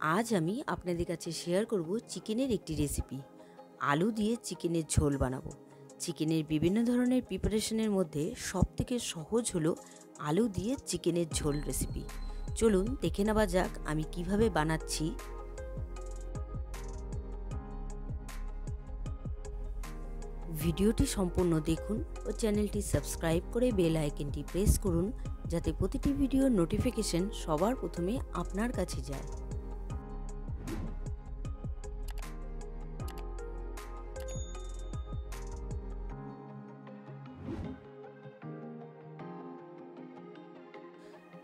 আজ আমি আপনাদের কাছে শেয়ার করব চিকেনের একটি রেসিপি। আলু দিয়ে চিকেনের ঝোল বানাবো। চিকেনের বিভিন্ন ধরনের প্রিপারেশনের মধ্যে সবথেকে সহজ হলো আলু দিয়ে চিকেনের ঝোল রেসিপি। চলুন দেখে নেওয়া যাক আমি কিভাবে বানাচ্ছি। ভিডিওটি সম্পূর্ণ দেখুন ও চ্যানেলটি সাবস্ক্রাইব করে বেল আইকনটি প্রেস করুন, যাতে প্রতিটি ভিডিওর নোটিফিকেশন সবার প্রথমে আপনার কাছে যায়।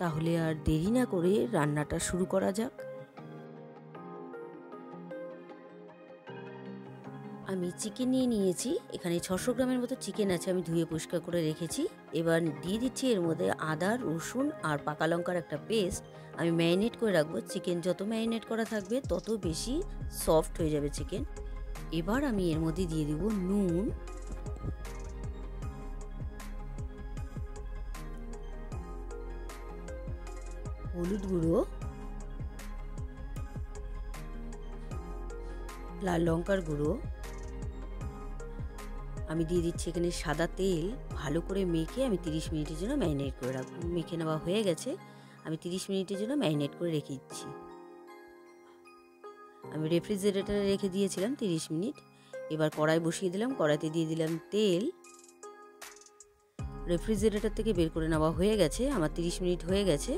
তাহলে আর দেরি না করে রান্নাটা শুরু করা যাক। আমি চিকেন নিয়ে নিয়েছি, এখানে 600 গ্রামের মতো চিকেন আছে, আমি ধুয়ে পরিষ্কার করে রেখেছি। এবার দিয়ে দিচ্ছি এর মধ্যে আদা, রসুন আর পাকা লঙ্কার একটা পেস্ট। আমি ম্যারিনেট করে রাখবো। চিকেন যত ম্যারিনেট করা থাকবে তত বেশি সফট হয়ে যাবে চিকেন। এবার আমি এর মধ্যে দিয়ে দিব নুন, হলুদ গুঁড়ো, লাল লঙ্কার গুঁড়ো। আমি দিয়ে দিচ্ছি এখানে সাদা তেল। ভালো করে মেখে আমি 30 মিনিটের জন্য ম্যারিনেট করে রাখবো। মেখে নেওয়া হয়ে গেছে, আমি 30 মিনিটের জন্য ম্যারিনেট করে রেখে দিচ্ছি। আমি রেফ্রিজারেটরে রেখে দিয়েছিলাম 30 মিনিট। এবার কড়াই বসিয়ে দিলাম, কড়াইতে দিয়ে দিলাম তেল। রেফ্রিজারেটর থেকে বের করে নেওয়া হয়ে গেছে, আমার 30 মিনিট হয়ে গেছে।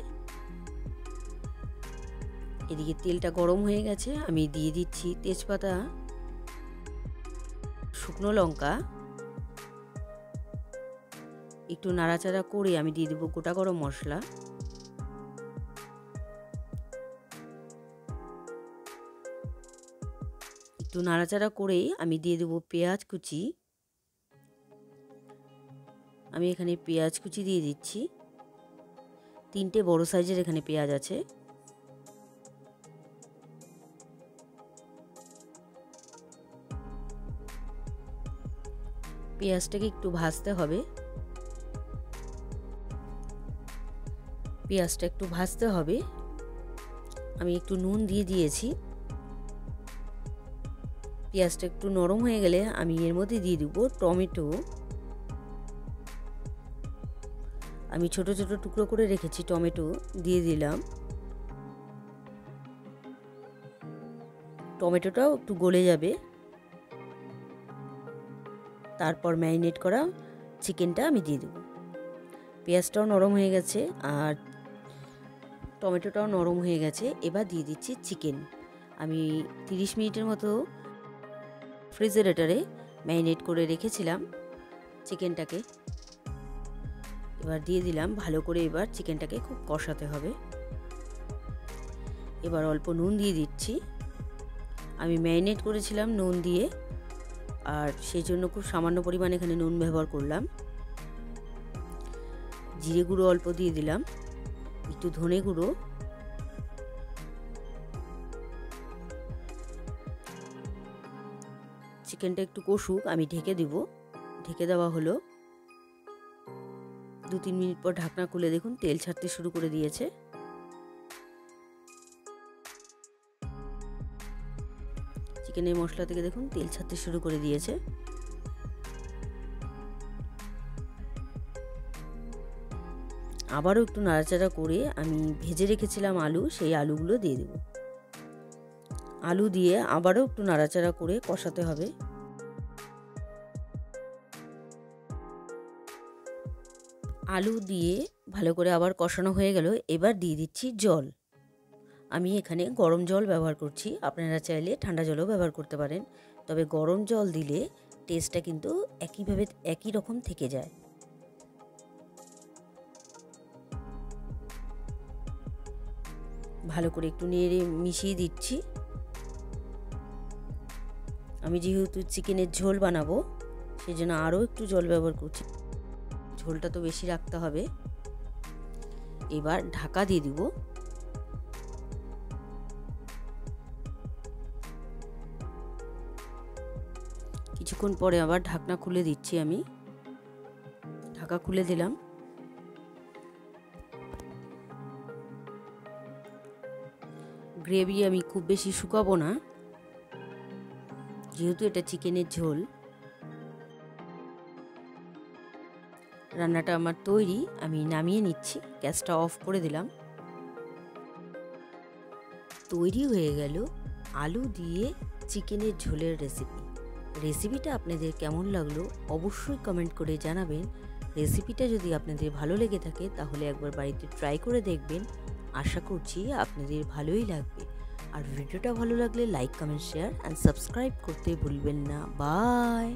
এদিকে তেলটা গরম হয়ে গেছে, আমি দিয়ে দিচ্ছি তেজপাতা, শুকনো লঙ্কা। একটু নাড়াচাড়া করে আমি দিয়ে দেবো গোটা গরম মশলা। একটু নাড়াচাড়া করে আমি দিয়ে দেবো পেঁয়াজ কুচি। আমি এখানে পেঁয়াজ কুচি দিয়ে দিচ্ছি। 3টে বড় সাইজের এখানে পেঁয়াজ আছে। পেঁয়াজটাকে একটু ভাজতে হবে। পেঁয়াজটা একটু ভাজতে হবে। আমি একটু নুন দিয়ে দিয়েছি। পেঁয়াজটা একটু নরম হয়ে গেলে আমি এর মধ্যে দিয়ে দেবো টমেটো। আমি ছোট ছোট টুকরো করে রেখেছি টমেটো, দিয়ে দিলাম। টমেটোটাও একটু গলে যাবে। তারপর ম্যারিনেট করা চিকেনটা আমি দিয়ে দেবো। পেঁয়াজটাও নরম হয়ে গেছে আর টমেটোটাও নরম হয়ে গেছে। এবার দিয়ে দিচ্ছি চিকেন। আমি 30 মিনিটের মতো রেফ্রিজারেটরে ম্যারিনেট করে রেখেছিলাম চিকেনটাকে। এবার দিয়ে দিলাম। ভালো করে এবার চিকেনটাকে খুব কষাতে হবে। এবার অল্প নুন দিয়ে দিচ্ছি। আমি ম্যারিনেট করেছিলাম নুন দিয়ে, আর সেই জন্য খুব সামান্য পরিমাণে এখানে নুন ব্যবহার করলাম। জিরে গুঁড়ো অল্প দিয়ে দিলাম, একটু ধনে গুঁড়ো, চিকেনটা একটু কষুক, আমি ঢেকে দিব। ঢেকে দেওয়া হলো। 2-3 মিনিট পর ঢাকনা খুলে দেখুন তেল ছাড়তে শুরু করে দিয়েছে। চিকেনের মশলা থেকে দেখুন তেল ছাড়তে শুরু করে দিয়েছে। আবারও একটু নাড়াচাড়া করে আমি ভেজে রেখেছিলাম আলু, সেই আলুগুলো দিয়ে দেব। আলু দিয়ে আবারও একটু নাড়াচাড়া করে কষাতে হবে। আলু দিয়ে ভালো করে আবার কষানো হয়ে গেল। এবার দিয়ে দিচ্ছি জল। আমি এখানে গরম জল ব্যবহার করছি, আপনারা চাইলে ঠান্ডা জলও ব্যবহার করতে পারেন, তবে গরম জল দিলে টেস্টটা কিন্তু একই রকম থেকে যায়। ভালো করে একটু নেড়ে মিশিয়ে দিচ্ছি। আমি যেহেতু চিকেনের ঝোল বানাবো সেজন্য আরও একটু জল ব্যবহার করছি, ঝোলটা তো বেশি রাখতে হবে। এবার ঢাকা দিয়ে দিব। কিছুক্ষণ পরে আবার ঢাকনা খুলে দিচ্ছি। আমি ঢাকা খুলে দিলাম। গ্রেভি আমি খুব বেশি শুকাবো না, যেহেতু এটা চিকেনের ঝোল। রান্নাটা আমার তৈরি, আমি নামিয়ে নিচ্ছি, গ্যাসটা অফ করে দিলাম। তৈরি হয়ে গেল আলু দিয়ে চিকেনের ঝোলের রেসিপি। রেসিপিটা আপনাদের কেমন লাগলো অবশ্যই কমেন্ট করে জানাবেন। রেসিপিটা যদি আপনাদের ভালো লেগে থাকে তাহলে একবার বাড়িতে ট্রাই করে দেখবেন। আশা করছি আপনাদের ভালোই লাগবে। আর ভিডিওটা ভালো লাগলে like, comment, share and subscribe করতে ভুলবেন না। বাই।